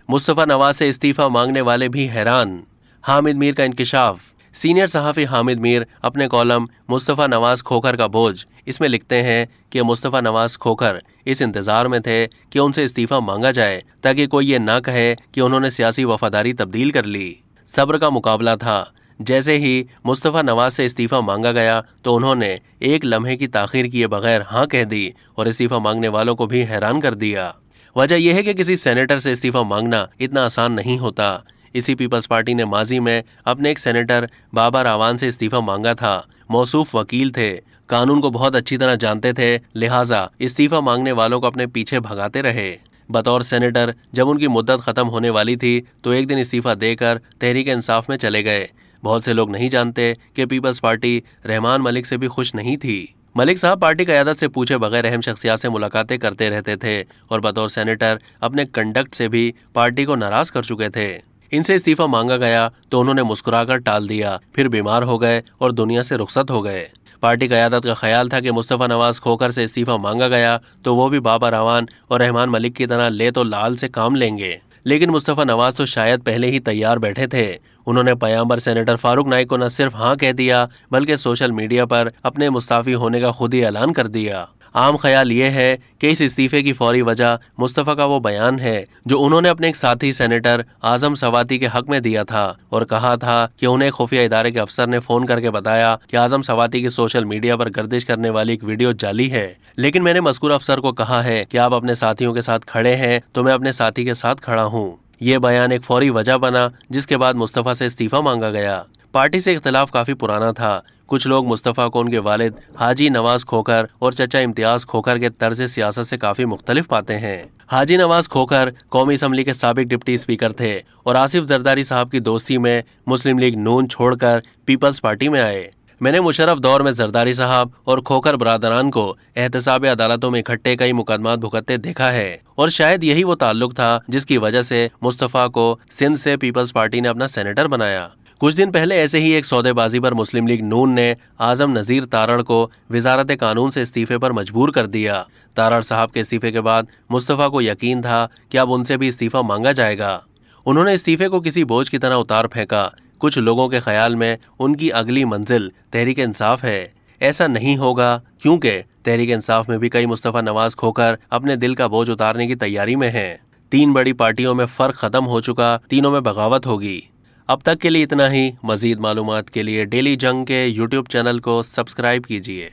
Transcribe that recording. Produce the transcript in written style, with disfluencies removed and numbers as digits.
मुस्तफ़ा नवाज से इस्तीफा मांगने वाले भी हैरान। हामिद मीर का इंकिशाफ। सीनियर सहाफ़ी हामिद मीर अपने कॉलम मुस्तफ़ा नवाज खोखर का बोझ इसमें लिखते हैं कि मुस्तफ़ा नवाज खोखर इस इंतज़ार में थे कि उनसे इस्तीफ़ा मांगा जाए ताकि कोई ये ना कहे कि उन्होंने सियासी वफादारी तब्दील कर ली। सब्र का मुकाबला था। जैसे ही मुस्तफ़ा नवाज से इस्तीफ़ा मांगा गया तो उन्होंने एक लम्हे की ताख़ीर किए बगैर हाँ कह दी और इस्तीफ़ा मांगने वालों को भी हैरान कर दिया। वजह यह है कि किसी सेनेटर से इस्तीफ़ा मांगना इतना आसान नहीं होता। इसी पीपल्स पार्टी ने माजी में अपने एक सेनेटर बाबर आवान से इस्तीफ़ा मांगा था। मौसूफ वकील थे, कानून को बहुत अच्छी तरह जानते थे, लिहाजा इस्तीफ़ा मांगने वालों को अपने पीछे भगाते रहे। बतौर सेनेटर जब उनकी मुद्दत ख़त्म होने वाली थी तो एक दिन इस्तीफ़ा देकर तहरीक इंसाफ में चले गए। बहुत से लोग नहीं जानते कि पीपल्स पार्टी रहमान मलिक से भी खुश नहीं थी। मलिक साहब पार्टी क़यादत से पूछे बगैर अहम शख्सियात से मुलाकातें करते रहते थे और बतौर सेनेटर अपने कंडक्ट से भी पार्टी को नाराज़ कर चुके थे। इनसे इस्तीफ़ा मांगा गया तो उन्होंने मुस्कुराकर टाल दिया, फिर बीमार हो गए और दुनिया से रुखसत हो गए। पार्टी क़यादत का ख्याल था कि मुस्तफ़ा नवाज खोखर से इस्तीफ़ा मांगा गया तो वो भी बाबर आवान और रहमान मलिक की तरह ले तो लाल से काम लेंगे, लेकिन मुस्तफ़ा नवाज तो शायद पहले ही तैयार बैठे थे। उन्होंने पयाम्बर सेनेटर फारूक नाइक को न सिर्फ हाँ कह दिया बल्कि सोशल मीडिया पर अपने मुस्ताफ़ी होने का खुद ही ऐलान कर दिया। आम ख्याल ये है कि इस इस्तीफे की फौरी वजह मुस्तफ़ा का वो बयान है जो उन्होंने अपने एक साथी सेनेटर आज़म सवाती के हक में दिया था और कहा था कि उन्हें खुफिया इदारे के अफसर ने फ़ोन करके बताया कि आज़म सवाती की सोशल मीडिया पर गर्दिश करने वाली एक वीडियो जाली है, लेकिन मैंने मज़कूर अफसर को कहा है कि आप अपने साथियों के साथ खड़े हैं तो मैं अपने साथी के साथ खड़ा हूँ। ये बयान एक फौरी वजह बना जिसके बाद मुस्तफ़ा से इस्तीफ़ा मांगा गया। पार्टी से इख्तिलाफ काफ़ी पुराना था। कुछ लोग मुस्तफ़ा को उनके वालिद हाजी नवाज खोखर और चचा इम्तियाज़ खोखर के तर्ज सियासत से काफ़ी मुख्तलिफ पाते हैं। हाजी नवाज खोखर कौमी असम्बली के साबिक डिप्टी स्पीकर थे और आसिफ जरदारी साहब की दोस्ती में मुस्लिम लीग नून छोड़कर पीपल्स पार्टी में आए। मैंने मुशर्रफ दौर में जरदारी साहब और खोखर बरादरान को एहतसाब अदालतों में इकट्ठे कई मुकदमात भुगतते देखा है और शायद यही वो ताल्लुक था जिसकी वजह से मुस्तफ़ा को सिंध से पीपल्स पार्टी ने अपना सेनेटर बनाया। कुछ दिन पहले ऐसे ही एक सौदेबाजी पर मुस्लिम लीग नून ने आज़म नज़ीर तारड़ को वजारत कानून से इस्तीफे पर मजबूर कर दिया। तारड़ साहब के इस्तीफे के बाद मुस्तफ़ा को यकीन था कि अब उनसे भी इस्तीफा मांगा जाएगा। उन्होंने इस्तीफे को किसी बोझ की तरह उतार फेंका। कुछ लोगों के ख्याल में उनकी अगली मंजिल तहरीक इंसाफ है। ऐसा नहीं होगा क्योंकि तहरीक इंसाफ में भी कई मुस्तफ़ा नवाज खोखर अपने दिल का बोझ उतारने की तैयारी में हैं। 3 बड़ी पार्टियों में फ़र्क ख़त्म हो चुका, तीनों में बगावत होगी। अब तक के लिए इतना ही। मज़ीद मालूमात के लिए डेली जंग के यूट्यूब चैनल को सब्सक्राइब कीजिए।